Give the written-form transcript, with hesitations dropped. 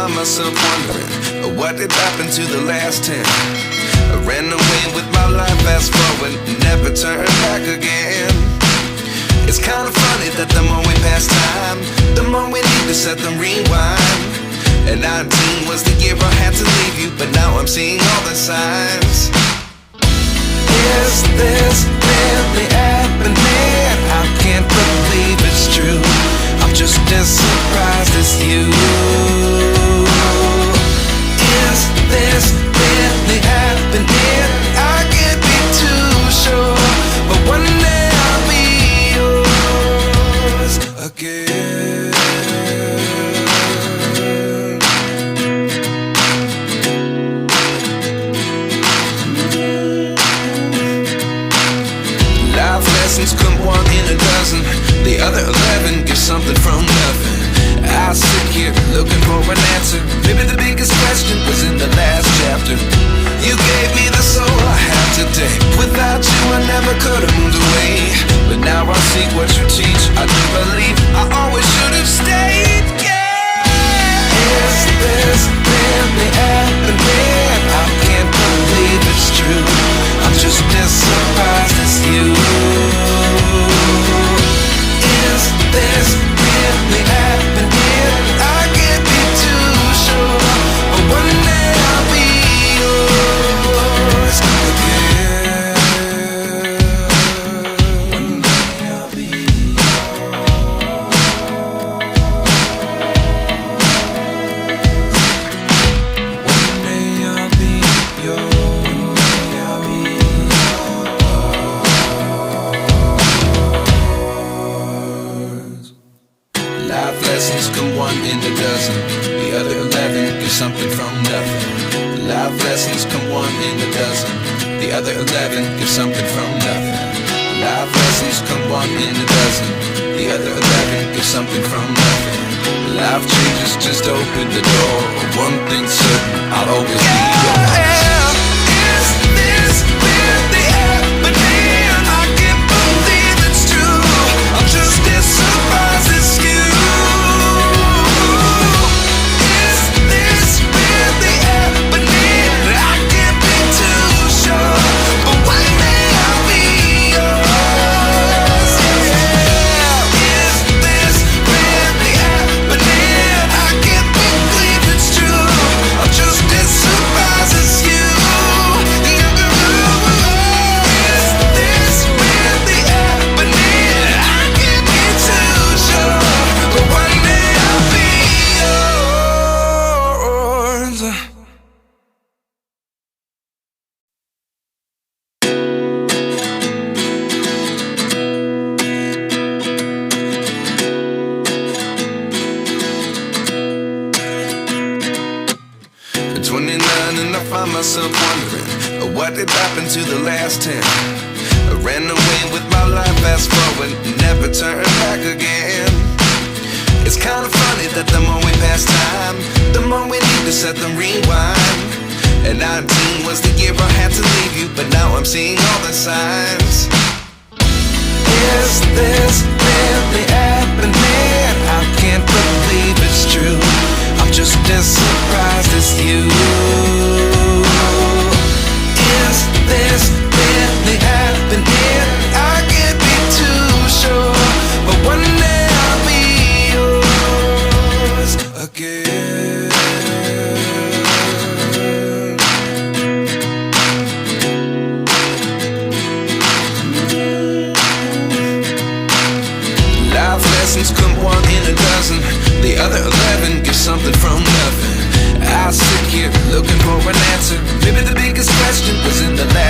find myself wondering, what did happen to the last 10? I ran away with my life, fast forward, never turn back again. It's kinda funny that the more we pass time, the more we need to set them rewind. And 19 was the year I had to leave you, but now I'm seeing all the signs. Is this really happening? I can't believe it's true. I'm just as surprised as you. Is this really happening? I can't be too sure, but one day I'll be yours again. Life lessons come one in a dozen. The other 11 give something from nothing. I sit here looking for an answer. Maybe the biggest question was in the last chapter. You gave me the soul I have today. Without you I never could have moved away. But now I see what you teach. I do believe I always should have stayed. Yeah. Is this really happening? I can't believe it's true. I'm just as surprised as you. Is this really happening? I can't be too sure, but one day I'll be yours again. One day I'll be yours. One day I'll be yours. One day I'll be yours. Life lessons come one in a dozen. The other 11 give something from nothing. Life lessons come one in a dozen. The other 11 give something from nothing. Life lessons come one in a dozen. The other 11 give something from nothing. Life changes just open the door. One thing's certain, I'll always be yours. Is this really happening? I can't believe it's true. I'm just as surprised as you. Is this really happening? I can't be too sure, but one day I'll be yours. Yeah. Is this really happening? I can't believe it's true. I'm just as surprised as you. Is this really happening? I can't be too sure, but one day I'll be yours. At 29 and I find myself wondering, what did happen to the last 10? I ran away with my life, fast forward, never turn back again. It's kinda funny that the more we pass time, the more we need to set them rewind. And 19 was the year I had to leave you, but now I'm seeing all the signs. Is this really happening? I can't believe it's true. I'm just as surprised as you. Is this really happening? I can't be too sure, but one day I'll be yours again. Life lessons come one in a dozen. The other 11 give something from nothing. I sit here looking for an answer. Maybe the biggest question was in the last